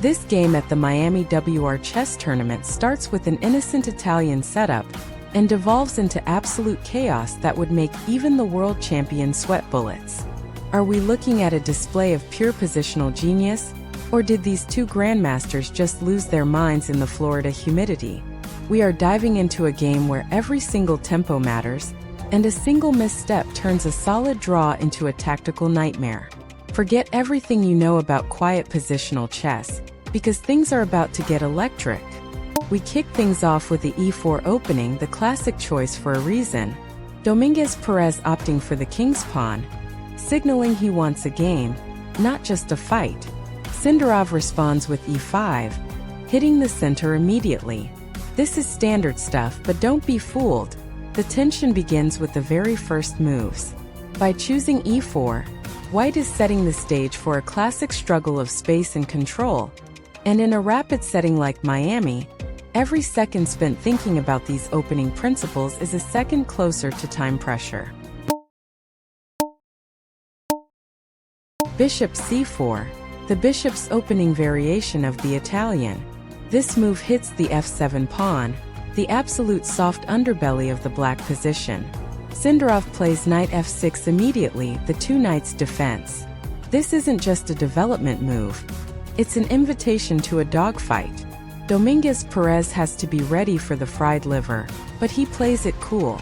This game at the Miami WR chess tournament starts with an innocent Italian setup and devolves into absolute chaos that would make even the world champion sweat bullets. Are we looking at a display of pure positional genius, or did these two grandmasters just lose their minds in the Florida humidity? We are diving into a game where every single tempo matters, and a single misstep turns a solid draw into a tactical nightmare. Forget everything you know about quiet positional chess, because things are about to get electric. We kick things off with the e4 opening, the classic choice for a reason. Dominguez Perez opting for the king's pawn, signaling he wants a game, not just a fight. Sindarov responds with e5, hitting the center immediately. This is standard stuff, but don't be fooled. The tension begins with the very first moves. By choosing e4, White is setting the stage for a classic struggle of space and control. And in a rapid setting like Miami, every second spent thinking about these opening principles is a second closer to time pressure. Bishop c4, the bishop's opening variation of the Italian. This move hits the f7 pawn, the absolute soft underbelly of the black position. Sindarov plays knight f6 immediately, the two knights defense. This isn't just a development move. It's an invitation to a dogfight. Dominguez Perez has to be ready for the fried liver, but he plays it cool.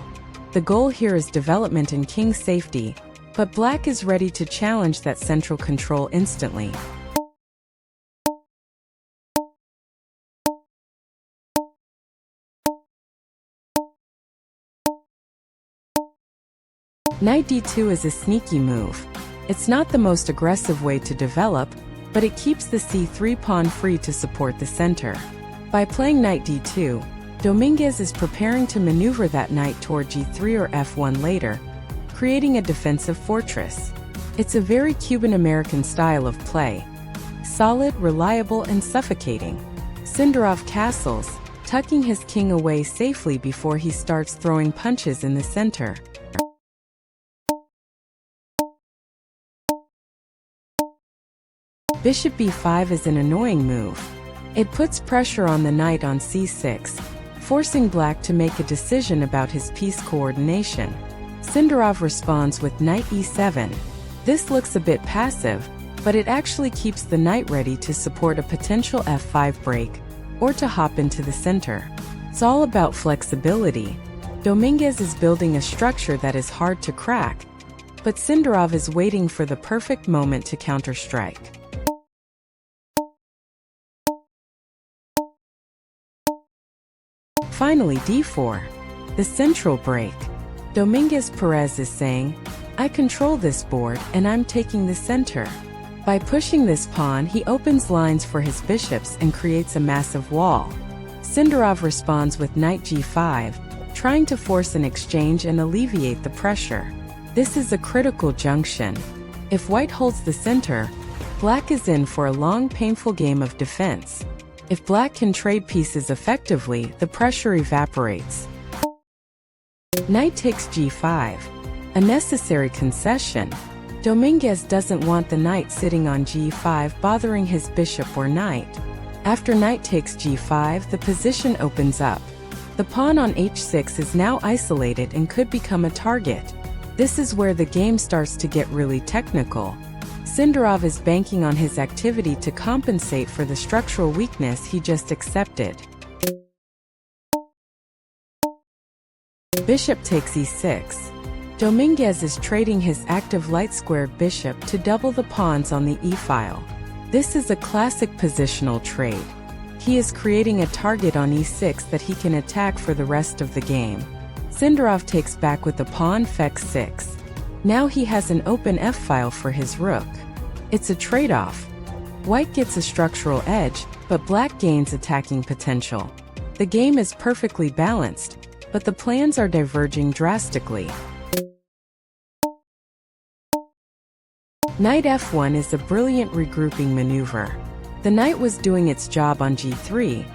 The goal here is development and king safety, but black is ready to challenge that central control instantly. Knight d2 is a sneaky move. It's not the most aggressive way to develop, but it keeps the c3 pawn free to support the center. By playing knight d2, Dominguez is preparing to maneuver that knight toward g3 or f1 later, creating a defensive fortress. It's a very Cuban-American style of play. Solid, reliable, and suffocating. Sindarov castles, tucking his king away safely before he starts throwing punches in the center. Bishop b5 is an annoying move. It puts pressure on the knight on c6, forcing black to make a decision about his piece coordination. Sindarov responds with knight e7. This looks a bit passive, but it actually keeps the knight ready to support a potential f5 break, or to hop into the center. It's all about flexibility. Dominguez is building a structure that is hard to crack, but Sindarov is waiting for the perfect moment to counterstrike. Finally, d4, the central break. Dominguez Perez is saying, I control this board and I'm taking the center. By pushing this pawn, he opens lines for his bishops and creates a massive wall. Sindarov responds with knight g5, trying to force an exchange and alleviate the pressure. This is a critical junction. If white holds the center, black is in for a long, painful game of defense. If black can trade pieces effectively, the pressure evaporates. Knight takes g5, a necessary concession. Dominguez doesn't want the knight sitting on g5 bothering his bishop or knight. After knight takes g5, the position opens up. The pawn on h6 is now isolated and could become a target. This is where the game starts to get really technical. Sindarov is banking on his activity to compensate for the structural weakness he just accepted. Bishop takes e6. Dominguez is trading his active light-squared bishop to double the pawns on the e-file. This is a classic positional trade. He is creating a target on e6 that he can attack for the rest of the game. Sindarov takes back with the pawn f6. Now he has an open f-file for his rook. It's a trade-off. White gets a structural edge, but black gains attacking potential. The game is perfectly balanced, but the plans are diverging drastically. Knight f1 is a brilliant regrouping maneuver. The knight was doing its job on g3,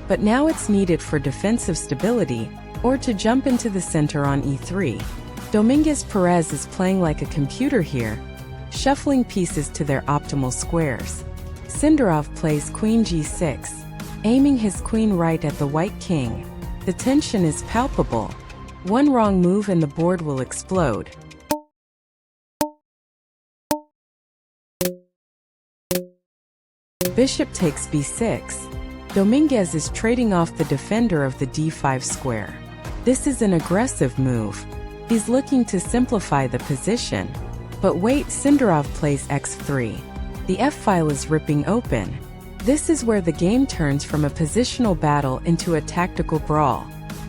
but now it's needed for defensive stability, or to jump into the center on e3. Dominguez Perez is playing like a computer here, shuffling pieces to their optimal squares. Sindarov plays queen g6, aiming his queen right at the white king. The tension is palpable. One wrong move and the board will explode. Bishop takes b6. Dominguez is trading off the defender of the d5 square. This is an aggressive move. He's looking to simplify the position. But wait, Sindarov plays x3. The f-file is ripping open. This is where the game turns from a positional battle into a tactical brawl.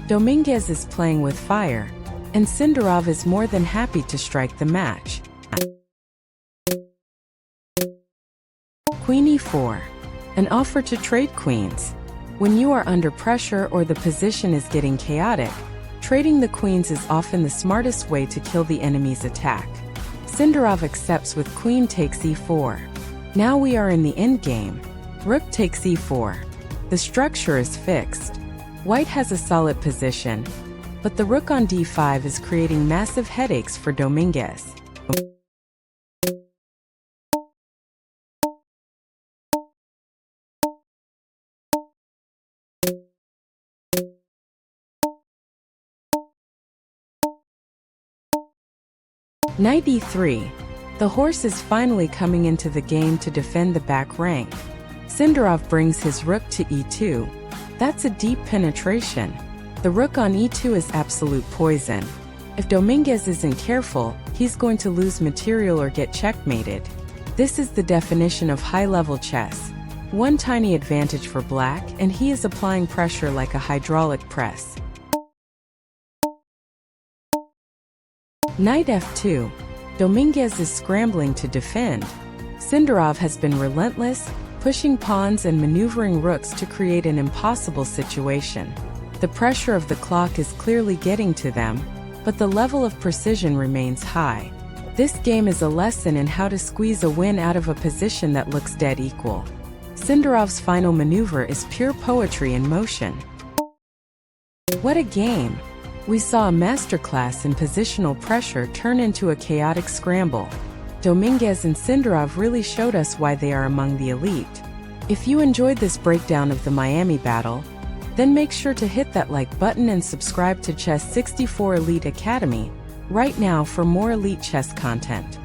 Dominguez is playing with fire, and Sindarov is more than happy to strike the match. Queen e4. An offer to trade queens. When you are under pressure or the position is getting chaotic, trading the queens is often the smartest way to kill the enemy's attack. Sindarov accepts with queen takes e4. Now we are in the endgame. Rook takes e4. The structure is fixed. White has a solid position, but the rook on d5 is creating massive headaches for Dominguez. Knight e3. The horse is finally coming into the game to defend the back rank. Sindarov brings his rook to e2. That's a deep penetration. The rook on e2 is absolute poison. If Dominguez isn't careful, he's going to lose material or get checkmated. This is the definition of high-level chess. One tiny advantage for black, and he is applying pressure like a hydraulic press. Knight f2. Dominguez is scrambling to defend. Sindarov has been relentless, pushing pawns and maneuvering rooks to create an impossible situation. The pressure of the clock is clearly getting to them, but the level of precision remains high. This game is a lesson in how to squeeze a win out of a position that looks dead equal. Sindarov's final maneuver is pure poetry in motion. What a game! We saw a masterclass in positional pressure turn into a chaotic scramble. Dominguez and Sindarov really showed us why they are among the elite. If you enjoyed this breakdown of the Miami battle, then make sure to hit that like button and subscribe to Chess 64 Elite Academy right now for more elite chess content.